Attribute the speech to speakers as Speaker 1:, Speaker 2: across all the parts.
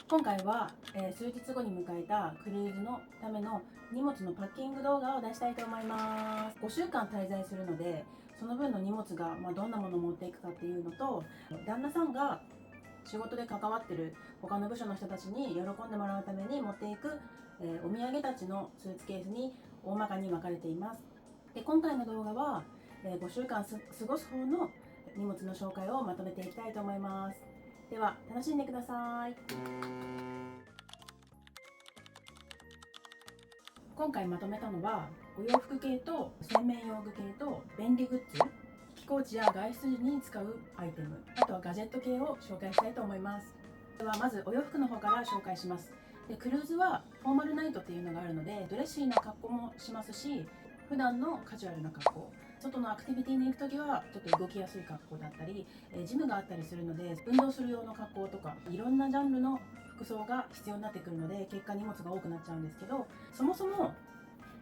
Speaker 1: 今回は、数日後に迎えたクルーズのための荷物のパッキング動画を出したいと思います。5週間滞在するので、その分の荷物が、どんなものを持っていくかっていうのと、旦那さんが仕事で関わってる他の部署の人たちに喜んでもらうために持っていく、お土産たちのスーツケースに大まかに分かれています。で、今回の動画は、5週間過ごす方の荷物の紹介をまとめていきたいと思います。では楽しんでください。今回まとめたのは、お洋服系と洗面用具系と便利グッズ、飛行地や外出時に使うアイテム、あとはガジェット系を紹介したいと思います。ではまずお洋服の方から紹介します。で、クルーズはフォーマルナイトっていうのがあるので、ドレッシーな格好もしますし、普段のカジュアルな格好、外のアクティビティに行くときはちょっと動きやすい格好だったり、ジムがあったりするので運動する用の格好とか、いろんなジャンルの服装が必要になってくるので、結果荷物が多くなっちゃうんですけど、そもそも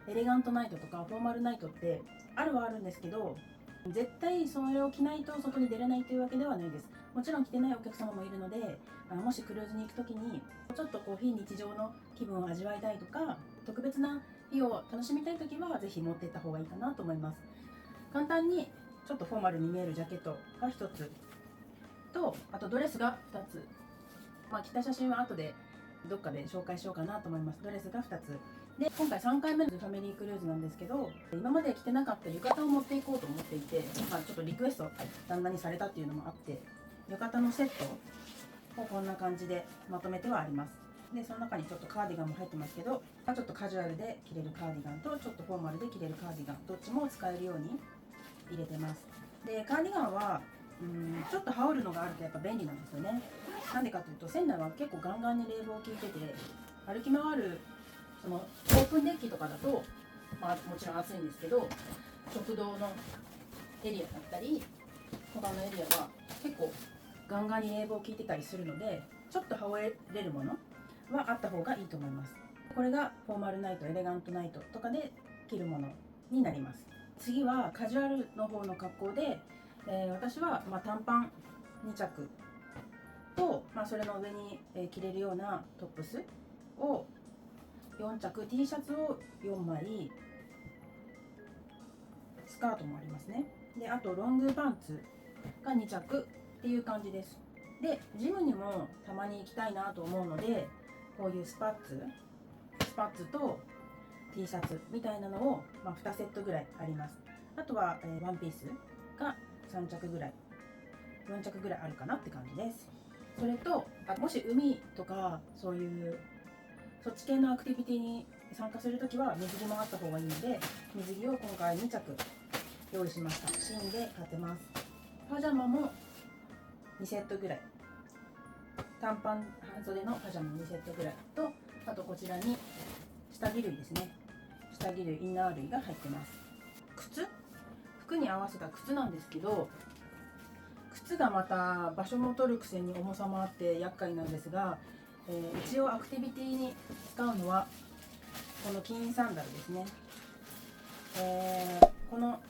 Speaker 1: エレガントナイトとかフォーマルナイトってあるはあるんですけど、絶対それを着ないと外に出れないというわけではないです。もちろん着てないお客様もいるので、もしクルーズに行く時にちょっと非日常の気分を味わいたいとか、特別な日を楽しみたい時はぜひ持っていった方がいいかなと思います。簡単にちょっとフォーマルに見えるジャケットが1つと、あとドレスが2つ、着た写真は後でどっかで紹介しようかなと思います。ドレスが2つで、今回3回目のファミリークルーズなんですけど、今まで着てなかった浴衣を持っていこうと思っていて、ちょっとリクエスト旦那にされたっていうのもあって、浴衣のセットをこんな感じでまとめてはあります。で、その中にちょっとカーディガンも入ってますけど、ちょっとカジュアルで着れるカーディガンとちょっとフォーマルで着れるカーディガン、どっちも使えるように入れてます。で、カーディガンはちょっと羽織るのがあるとやっぱ便利なんですよね。なんでかというと、仙台は結構ガンガンに冷房効いてて、歩き回るそのオープンデッキとかだと、もちろん暑いんですけど、食堂のエリアだったり他のエリアは結構ガンガンに冷房効いてたりするので、ちょっと羽織れるものはあった方がいいと思います。これがフォーマルナイト、エレガントナイトとかで着るものになります。次はカジュアルの方の格好で、私は短パン2着と、それの上に着れるようなトップスを4着、T シャツを4枚、スカートもありますね。で、あとロングパンツが2着っていう感じです。で、ジムにもたまに行きたいなと思うので、こういうスパッツと T シャツみたいなのを、2セットぐらいあります。あとは、ワンピースが3着ぐらい、4着ぐらいあるかなって感じです。それと、もし海とかそういうそっち系のアクティビティに参加するときは水着もあった方がいいので、水着を今回2着用意しました。シーンで買ってます。パジャマも2セットぐらい、短パン半袖のパジャマ2セットぐらいと、あとこちらに下着類ですね、下着類、インナー類が入ってます。服に合わせた靴なんですけど、靴がまた場所も取るくせに重さもあって厄介なんですが、一応アクティビティに使うのはこの金サンダルですね。この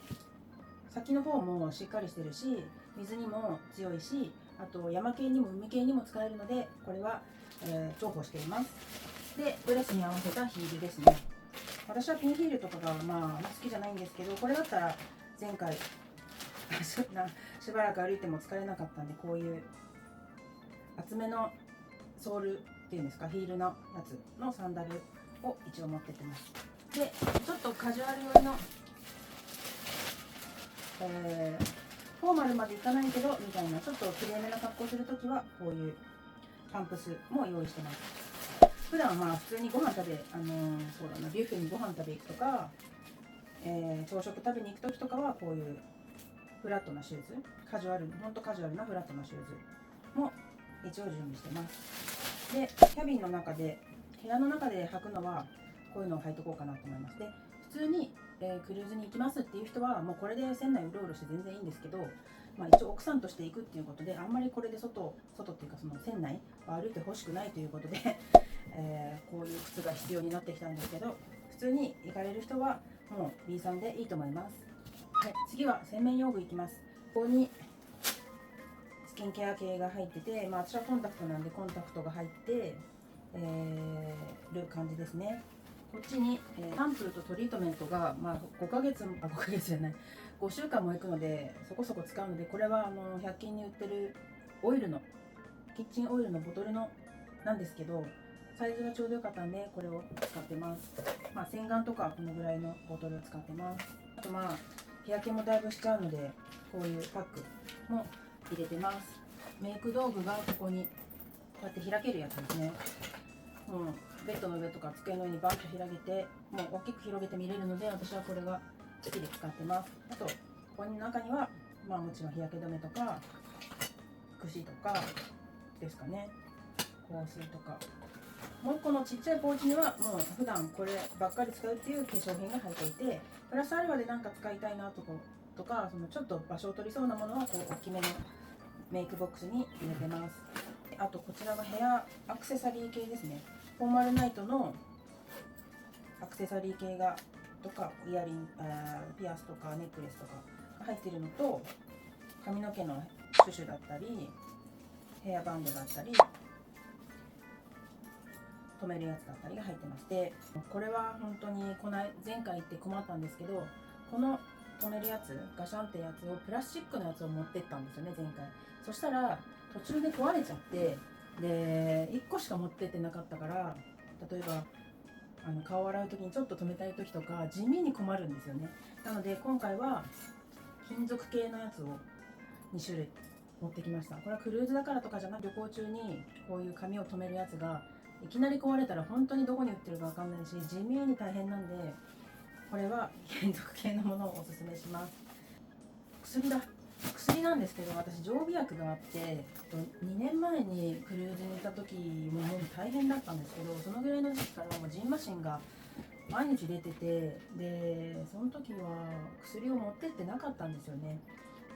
Speaker 1: 先の方もしっかりしてるし、水にも強いし、あと山系にも海系にも使えるので、これは、重宝しています。で、ドレスに合わせたヒールですね。私はピンヒールとかがあんま好きじゃないんですけど、これだったら前回しばらく歩いても疲れなかったんで、こういう厚めのソールっていうんですか、ヒールのやつのサンダルを一応持ってきます。で、ちょっとカジュアル寄りの、フォーマルまでいかないけどみたいな、ちょっときれいめな格好するときはこういうパンプスも用意してます。普段は普通にご飯食べ、ビュッフェにご飯食べ行くとか、朝食食べに行くときとかはこういうフラットなシューズ、ほんとカジュアルなフラットなシューズも一応準備してます。で、キャビンの中で、部屋の中で履くのはこういうのを履いとこうかなと思います。で、普通に、クルーズに行きますっていう人はもうこれで船内うろうろして全然いいんですけど、一応奥さんとして行くっていうことで、あんまりこれで外っていうかその船内を歩いてほしくないということでこういう靴が必要になってきたんですけど、普通に行かれる人はもう B さんでいいと思います。はい、次は洗面用具いきます。ここにスキンケア系が入ってて、私はコンタクトなんでコンタクトが入ってる感じですね。こっちに、シャンプーとトリートメントが、5ヶ月じゃない5週間もいくのでそこそこ使うので、これは100均に売ってるオイルのキッチンオイルのボトルのなんですけど、サイズがちょうどよかったんでこれを使ってます。洗顔とかこのぐらいのボトルを使ってます。あと日焼けもだいぶしちゃうのでこういうパックも入れてます。メイク道具がここにこうやって開けるやつですね。ベッドの上とか机の上にバンと広げて、もう大きく広げて見れるので、私はこれが好きで使ってます。あとここの中にはもちろん日焼け止めとか櫛とかですかね、香水とか、もう一個のちっちゃいポーチにはもう普段こればっかり使うっていう化粧品が入っていて、プラスアルファで何か使いたいなとかちょっと場所を取りそうなものはこう大きめのメイクボックスに入れてます。あとこちらがヘアアクセサリー系ですね。フォーマルナイトのアクセサリー系がとかイヤリング、ピアスとかネックレスとかが入ってるのと、髪の毛のシュシュだったりヘアバンドだったり留めるやつだったりが入ってまして、これは本当に前回行って困ったんですけど、この留めるやつガシャンってやつをプラスチックのやつを持ってったんですよね、前回。そしたら途中で壊れちゃって、で1個しか持ってってなかったから、例えば顔を洗う時にちょっと留めたい時とか地味に困るんですよね。なので今回は金属系のやつを2種類持ってきました。これはクルーズだからとかじゃなく、旅行中にこういう髪を留めるやつがいきなり壊れたら本当にどこに売ってるか分かんないし、地味に大変なんで、これは金属系のものをおすすめします。薬なんですけど、私常備薬があって、2年前にクルーズにいた時ももう大変だったんですけど、そのぐらいの時期からもうジンマシンが毎日出てて、でその時は薬を持ってってなかったんですよね。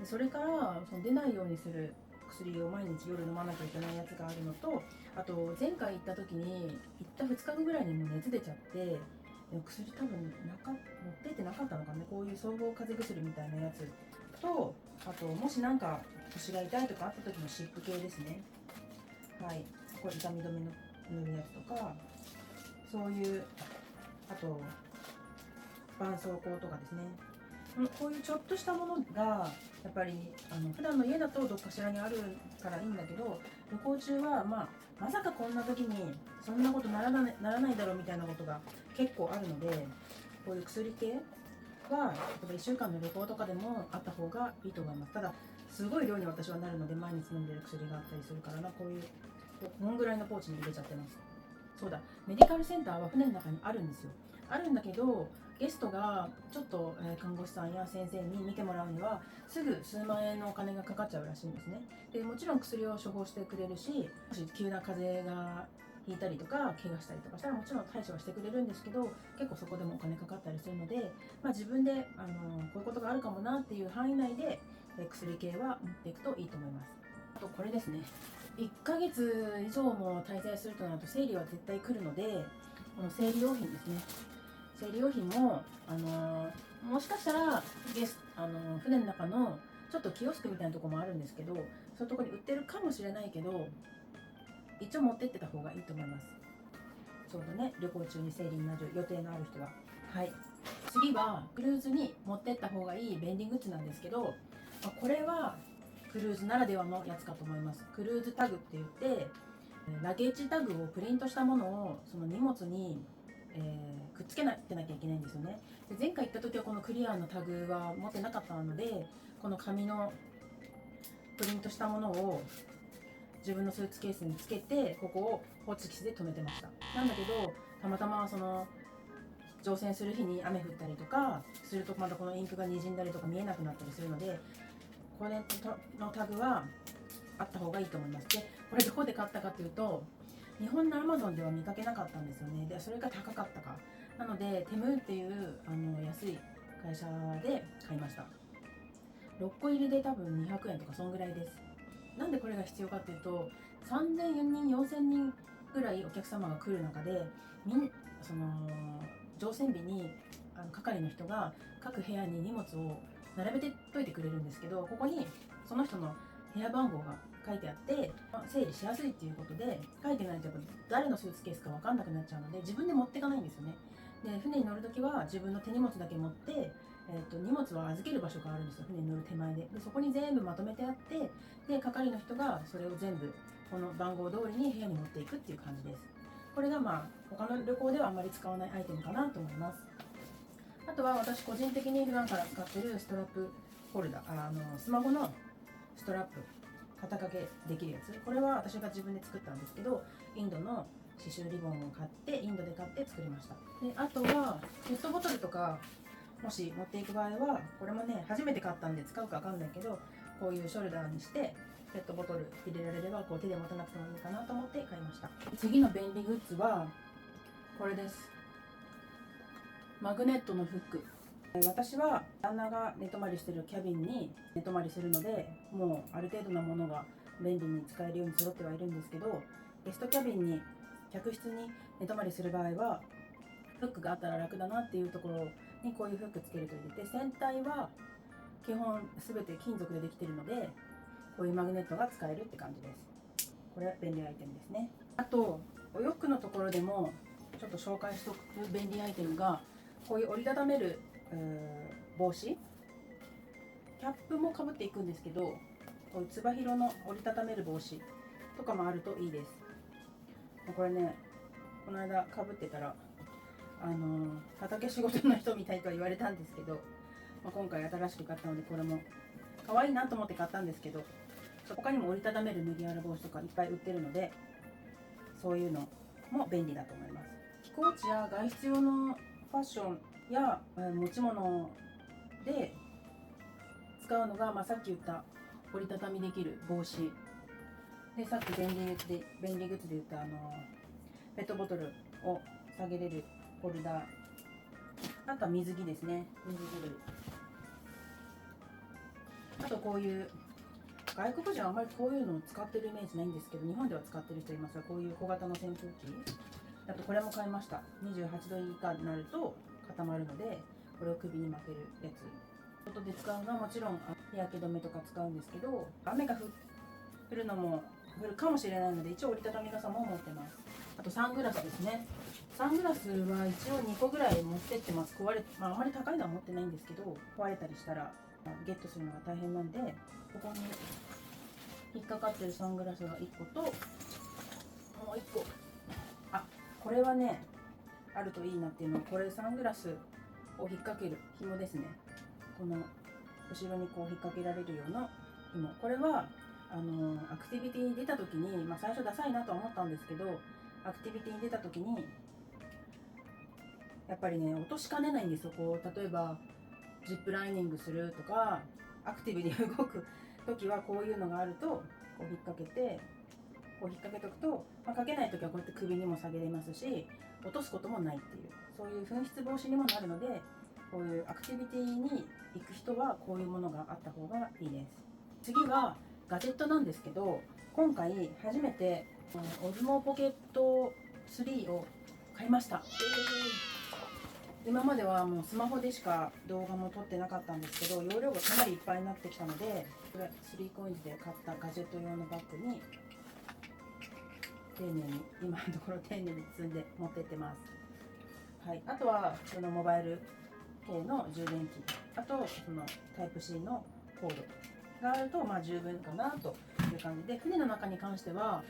Speaker 1: でそれから出ないようにする薬を毎日夜飲まなきゃいけないやつがあるのと、あと前回行った時に行った2日後ぐらいにもう熱出ちゃって、薬多分持ってってなかったのかね、こういう総合風邪薬みたいなやつと、あともしなんか腰が痛いとかあった時の湿布系ですね。はい、これ痛み止めの塗るやつとか、そういう、あと絆創膏とかですね。こういうちょっとしたものがやっぱり普段の家だとどっかしらにあるからいいんだけど、旅行中はまさかこんな時にそんなことならないだろうみたいなことが結構あるので、こういう薬系は例えば1週間の旅行とかでもあった方がいいと思います。ただすごい量に私はなるので、毎日飲んでる薬があったりするからこんぐらいのポーチに入れちゃってます。そうだ、メディカルセンターは船の中にあるんですよ。あるんだけど、ゲストがちょっと、看護師さんや先生に見てもらうにはすぐ数万円のお金がかかっちゃうらしいんですね。でもちろん薬を処方してくれるし、もし急な風邪がひいたりとか怪我したりとかしたらもちろん対処はしてくれるんですけど、結構そこでもお金かかったりするので、自分でこういうことがあるかもなっていう範囲内で薬系は持っていくといいと思います。あとこれですね、1ヶ月以上も滞在するとなると生理は絶対来るので、この生理用品ですね。生理用品も、もしかしたら船の中のちょっとキオスクみたいなところもあるんですけど、そういうところに売ってるかもしれないけど、一応持ってってた方がいいと思います。ちょうどね、旅行中に生理になる予定のある人は。はい、次はクルーズに持ってった方がいい便利グッズなんですけど、これはクルーズならではのやつかと思います。クルーズタグって言って、ラゲージタグをプリントしたものをその荷物に、くっつけてなきゃいけないんですよね。で前回行った時はこのクリアのタグは持ってなかったので、この紙のプリントしたものを自分のスーツケースにつけて、ここをホチキスで留めてました。なんだけどたまたま乗船する日に雨降ったりとかすると、またこのインクがにじんだりとか見えなくなったりするので、これのタグはあった方がいいと思います。でこれどこで買ったかというと、日本の Amazon では見かけなかったんですよね。でそれが高かったかなので、テムーっていう安い会社で買いました。6個入りで多分200円とかそんぐらいです。なんでこれが必要かっていうと、3000人4000人ぐらいお客様が来る中で、乗船日に係の人が各部屋に荷物を並べてといてくれるんですけど、ここにその人の部屋番号が書いてあって整理しやすいっていうことで、書いてないとやっぱ誰のスーツケースか分かんなくなっちゃうので自分で持っていかないんですよね。で船に乗るときは自分の手荷物だけ持って、荷物は預ける場所があるんですよ、船に乗る手前で。そこに全部まとめてあって、で係の人がそれを全部この番号通りに部屋に持っていくっていう感じです。これが他の旅行ではあんまり使わないアイテムかなと思います。あとは私個人的に普段から使ってるストラップホルダー、スマホのストラップ肩掛けできるやつ、これは私が自分で作ったんですけど、インドの刺繍リボンを買ってインドで買って作りました。であとはペットボトルとかもし持っていく場合は、これもね初めて買ったんで使うか分かんないけど、こういうショルダーにしてペットボトル入れられれば手で持たなくてもいいかなと思って買いました。次の便利グッズはこれです。マグネットのフック。私は旦那が寝泊まりしてるキャビンに寝泊まりするので、もうある程度なものが便利に使えるように揃ってはいるんですけど、ゲストキャビンに客室に寝泊まりする場合はフックがあったら楽だなっていうところにこういうフックつけるといいで、船体は基本全て金属でできているので、こういうマグネットが使えるって感じです。これは便利アイテムですね。あとお洋服のところでもちょっと紹介しておく便利アイテムが、こういう折りたためる帽子、キャップもかぶっていくんですけど、こういうつば広の折りたためる帽子とかもあるといいです。これね、この間かぶってたら畑仕事の人みたいとは言われたんですけど、今回新しく買ったのでこれも可愛いなと思って買ったんですけど、他にも折りたためる麦わら帽子とかいっぱい売ってるので、そういうのも便利だと思います。飛行地や外出用のファッションや持ち物で使うのが、さっき言った折りたたみできる帽子で、さっき便利グッズで言ったペットボトルを下げれるホルダー、あとは水着ですね、水着類。あとこういう外国人はあまりこういうのを使ってるイメージないんですけど、日本では使ってる人いますが、こういう小型の扇風機、あとこれも買いました。28度以下になると固まるので、これを首に巻けるやつ。外で使うのはもちろん日焼け止めとか使うんですけど、雨が降るのも降るかもしれないので、一応折りたたみ傘も持ってます。あとサングラスですね。サングラスは一応2個ぐらい持ってってます。あんまり高いのは持ってないんですけど、壊れたりしたらゲットするのが大変なんで、ここに引っかかってるサングラスが1個と、もう1個、これはねあるといいなっていうのは、これサングラスを引っ掛ける紐ですね。この後ろにこう引っ掛けられるような紐、これはアクティビティに出た時に、最初ダサいなとは思ったんですけど、アクティビティに出た時にやっぱりね落としかねないんですよ。こう例えばジップライニングするとかアクティブに動く時はこういうのがあると、こう引っ掛けてこう引っ掛けとくと、かけない時はこうやって首にも下げれますし、落とすこともないっていう、そういう紛失防止にもなるので、こういうアクティビティに行く人はこういうものがあった方がいいです。次はガジェットなんですけど、今回初めてオズモポケット3を買いました。今まではもうスマホでしか動画も撮ってなかったんですけど、容量がかなりいっぱいになってきたので、これ 3COINS で買ったガジェット用のバッグに丁寧に、今のところ丁寧に積んで持ってってます。あとはそのモバイル系の充電器、あとそのタイプ C のコードがあると十分かなという感じで、船の中に関しては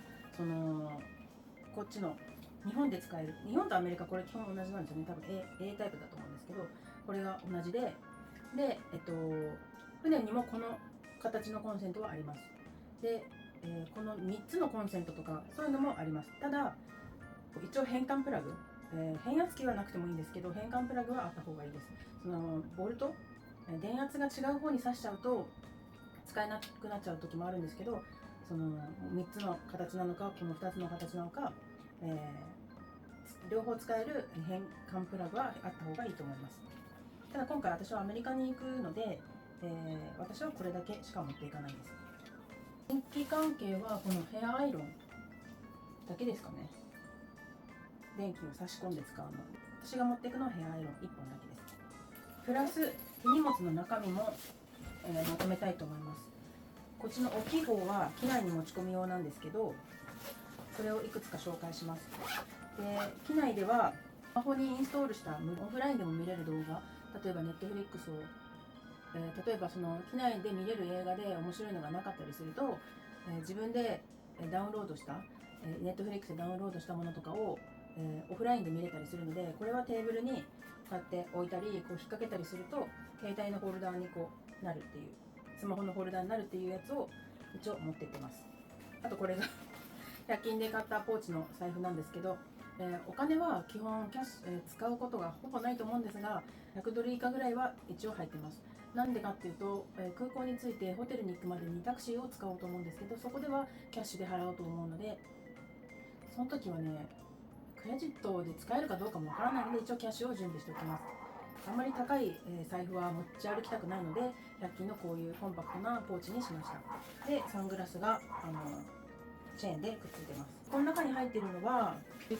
Speaker 1: こっちの日本で使える、日本とアメリカこれ基本同じなんですよね。多分 A タイプだと思うんですけど、これが同じで、船にもこの形のコンセントはあります。で、この3つのコンセントとかそういうのもあります。ただ一応変換プラグ、変圧器はなくてもいいんですけど、変換プラグはあった方がいいです。そのボルト、電圧が違う方に挿しちゃうと使えなくなっちゃう時もあるんですけど、その3つの形なのかこの2つの形なのか、両方使える変換プラグはあった方がいいと思います。ただ今回私はアメリカに行くので、私はこれだけしか持っていかないです。電気関係はこのヘアアイロンだけですかね。電気を差し込んで使うの、私が持っていくのはヘアアイロン1本だけです。プラス手荷物の中身も、まとめたいと思います。こっちの大きい方は機内に持ち込み用なんですけど、それをいくつか紹介します。で、機内ではスマホにインストールしたオフラインでも見れる動画、例えば Netflix を、例えばその機内で見れる映画で面白いのがなかったりすると、自分でダウンロードした、Netflix でダウンロードしたものとかを、オフラインで見れたりするので、これはテーブルにこうやって置いたり、こう引っ掛けたりすると携帯のホルダーにこうなるっていう、スマホのホルダーになるっていうやつを一応持ってってます。あとこれが100均で買ったポーチの財布なんですけど、お金は基本キャッシュ、使うことがほぼないと思うんですが、100ドル以下ぐらいは一応入ってます。なんでかっていうと、空港に着いてホテルに行くまでにタクシーを使おうと思うんですけど、そこではキャッシュで払おうと思うので、その時はね、クレジットで使えるかどうかもわからないので、一応キャッシュを準備しておきます。あんまり高い、財布は持ち歩きたくないので、100均のこういうコンパクトなポーチにしました。で、サングラスがチェーンでくっついてます。この中に入っているのは、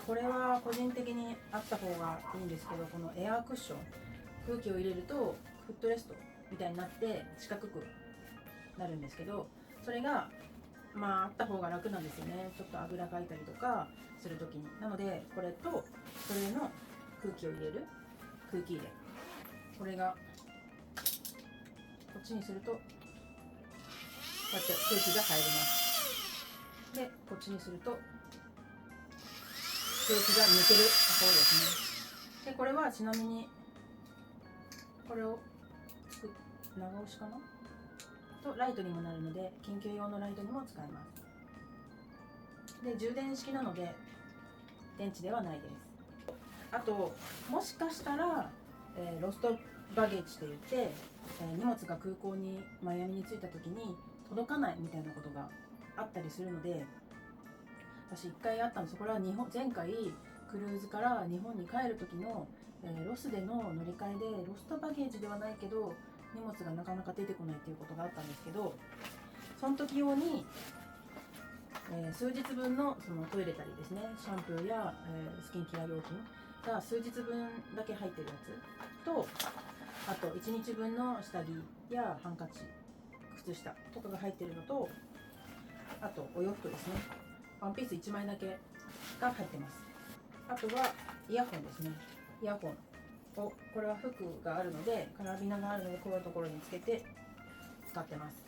Speaker 1: これは個人的にあった方がいいんですけど、このエアークッション、空気を入れるとフットレストみたいになって四角くなるんですけど、それがあった方が楽なんですよね。ちょっとあぐらかいたりとかするときに。なのでこれとそれの空気を入れる空気入れ、これがこっちにするとこうやって空気が入ります。で、こっちにすると空気が抜ける方ですね。で、これはちなみにこれを長押しかなとライトにもなるので、緊急用のライトにも使えます。で、充電式なので電池ではないです。あと、もしかしたら、ロストバゲージといって、荷物が空港にマイアミに着いた時に届かないみたいなことがあったりするので、私1回あったんです。これは前回クルーズから日本に帰る時の、ロスでの乗り換えでロストバゲージではないけど荷物がなかなか出てこないということがあったんですけど、その時用に、数日分のそのトイレたりですね、シャンプーや、スキンケア用品が数日分だけ入ってるやつと、あと1日分の下着やハンカチ、靴下とかが入ってるのと、あとお洋服ですね、ワンピース1枚だけが入ってます。あとはイヤホンですね。イヤホンを、これはフックがあるので、カラビナがあるので、こういうところにつけて使ってます。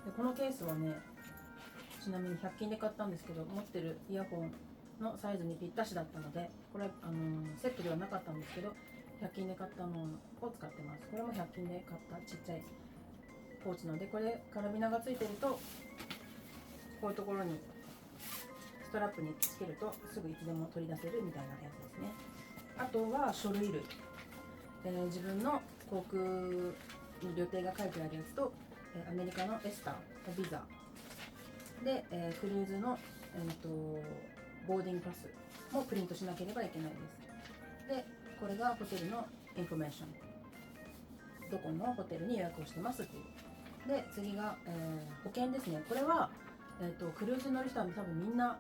Speaker 1: で、このケースはね、ちなみに100均で買ったんですけど、持ってるイヤホンのサイズにぴったしだったので、これセットではなかったんですけど、100均で買ったのを使ってます。これも100均で買ったちっちゃいポーチなので、これカラビナがついてると、こういうところにストラップにつけるとすぐいつでも取り出せるみたいなやつですね。あとは書類類、自分の航空に旅程が書いてあるやつと、アメリカのエスター、ビザで、クルーズの、ボーディングパスもプリントしなければいけないです。で、これがホテルのインフォメーション、どこのホテルに予約をしてますっていう。で、次が、保険ですね。これは、クルーズに乗る人は多分みんな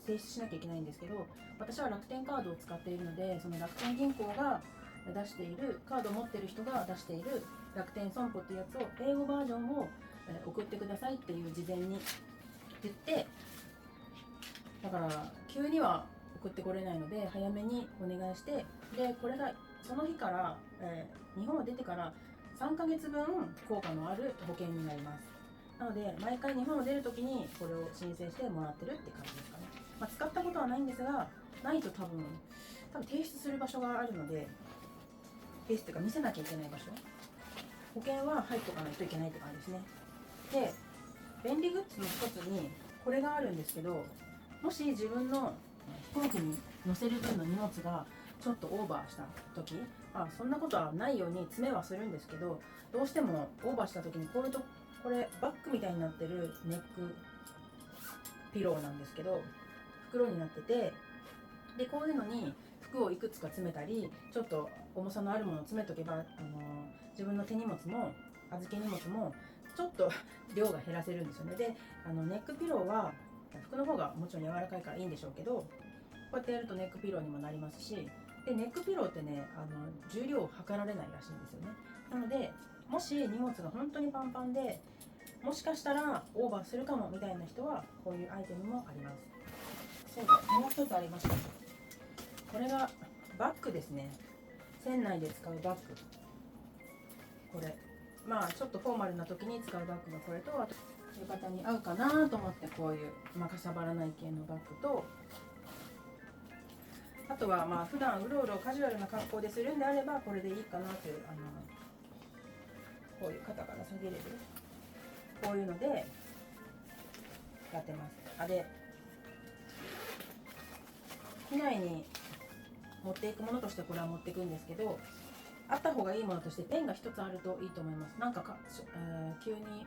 Speaker 1: 提出しなきゃいけないんですけど、私は楽天カードを使っているので、その楽天銀行が出しているカードを持っている人が出している楽天損保っていうやつを、英語バージョンを送ってくださいっていう事前に言って、だから急には送ってこれないので早めにお願いして、でこれがその日から、日本を出てから3ヶ月分効果のある保険になります。なので毎回日本を出るときにこれを申請してもらってるって感じですかね。使ったことはないんですが、ないと多分提出する場所があるので、提出というか見せなきゃいけない場所、保険は入っておかないといけないって感じですね。で、便利グッズの一つにこれがあるんですけど、もし自分の飛行機に乗せる分の荷物がちょっとオーバーした時、そんなことはないように詰めはするんですけど、どうしてもオーバーした時にこれバッグみたいになってるネックピローなんですけど、袋になってて、でこういうのに服をいくつか詰めたり、ちょっと重さのあるものを詰めとけば、自分の手荷物も預け荷物もちょっと量が減らせるんですよね。で、ネックピローは服の方がもちろん柔らかいからいいんでしょうけど、こうやってやるとネックピローにもなりますし、でネックピローってね、重量を測られないらしいんですよね。なのでもし荷物が本当にパンパンで、もしかしたらオーバーするかもみたいな人はこういうアイテムもあります。そうだ、もう一つありました。これがバッグですね。船内で使うバッグ。これまあちょっとフォーマルな時に使うバッグがこれと、あと浴衣に合うかなと思ってこういうかさばらない系のバッグと、あとはまあ普段うろうろカジュアルな格好でするんであればこれでいいかなという、こういう肩から下げれるこういうのでやってます。で機内に持っていくものとしてこれは持っていくんですけど、あった方がいいものとしてペンが一つあるといいと思います。なんか急に、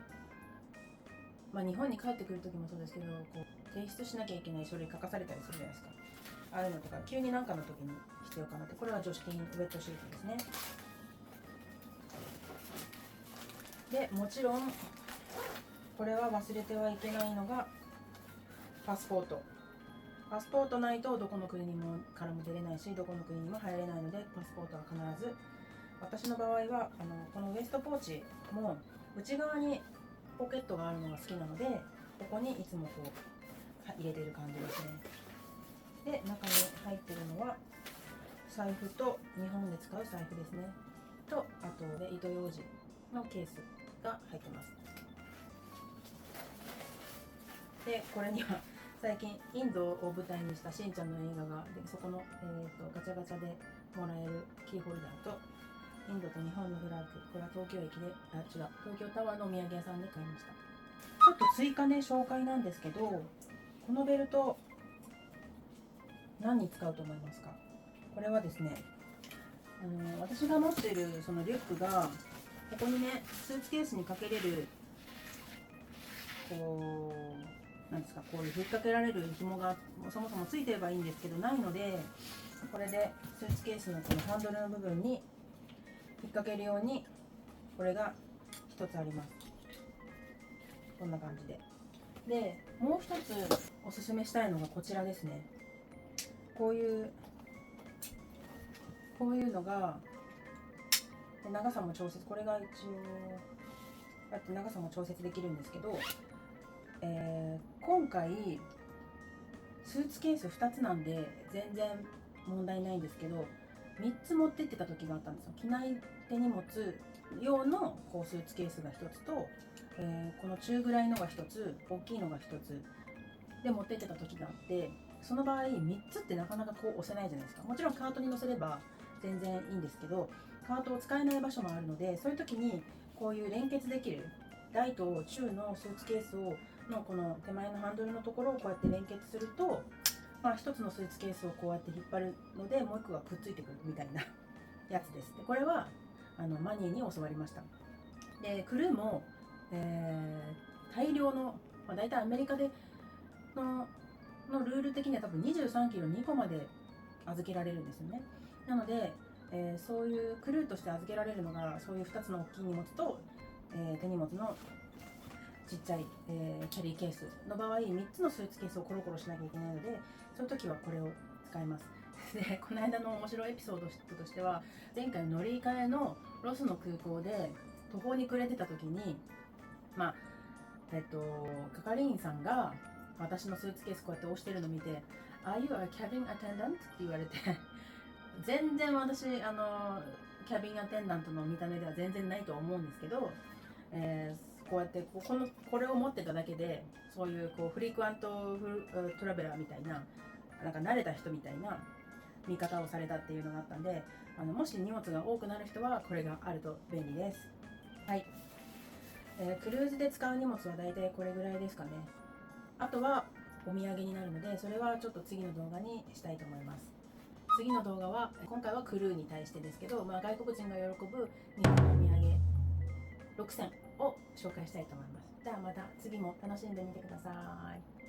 Speaker 1: 日本に帰ってくる時もそうですけど、こう提出しなきゃいけない書類書かされたりするじゃないですか。ああいうのとか急に何かの時に必要かなって。これは除湿巾ウェットシートですね。でもちろんこれは忘れてはいけないのがパスポート。パスポートないとどこの国にもからも出れないし、どこの国にも入れないので、パスポートは必ず。私の場合はこのウエストポーチも内側にポケットがあるのが好きなので、ここにいつもこう入れてる感じですね。で中に入ってるのは財布と、日本で使う財布ですねと、あとで糸ようじのケースが入ってます。でこれには最近インドを舞台にしたしんちゃんの映画がで、そこの、ガチャガチャでもらえるキーホルダーとインドと日本のフラッグ、これは東京駅で東京タワーのお土産屋さんで買いました。ちょっと追加ね紹介なんですけど、このベルト何に使うと思いますか？これはですね、私が持っているそのリュックがここにねスーツケースにかけれるこうなんですか、こういう引っ掛けられる紐がそもそもついてればいいんですけどないので、これでスーツケースのこのハンドルの部分に引っ掛けるようにこれが一つあります。こんな感じで。でもう一つおすすめしたいのがこちらですね。こういうのが長さも調節、これが一応だって長さも調節できるんですけど、今回スーツケース2つなんで全然問題ないんですけど、3つ持ってってた時があったんですよ。機内手荷物用のこうスーツケースが1つと、この中ぐらいのが1つ、大きいのが1つで持ってってた時があって、その場合3つってなかなかこう押せないじゃないですか。もちろんカートに乗せれば全然いいんですけど、カートを使えない場所もあるので、そういう時にこういう連結できる大と中のスーツケースのこの手前のハンドルのところをこうやって連結すると、一つのスーツケースをこうやって引っ張るのでもう一個がくっついてくるみたいなやつです。でこれはマニーに教わりました。でクルーも、大量の、大体アメリカでのルール的には多分23キロ2個まで預けられるんですよね。なので、そういうクルーとして預けられるのがそういう2つの大きい荷物と、手荷物のちっちゃい、キャリーケースの場合3つのスーツケースをコロコロしなきゃいけないので、そういう時はこれを使います。でこの間の面白いエピソードとしては、前回乗り換えのロスの空港で途方に暮れてた時に、係員さんが私のスーツケースこうやって押してるのを見て「Are you a cabin attendant?」って言われて全然私キャビンアテンダントの見た目では全然ないと思うんですけど、こうやってこれを持ってただけでそういうフリークアントトラベラーみたいな、なんか慣れた人みたいな見方をされたっていうのがあったんで、もし荷物が多くなる人はこれがあると便利です。はい、クルーズで使う荷物は大体これぐらいですかね。あとはお土産になるので、それはちょっと次の動画にしたいと思います。次の動画は今回はクルーに対してですけど、外国人が喜ぶ日本のお土産6選を紹介したいと思います。ではまた次も楽しんでみてください。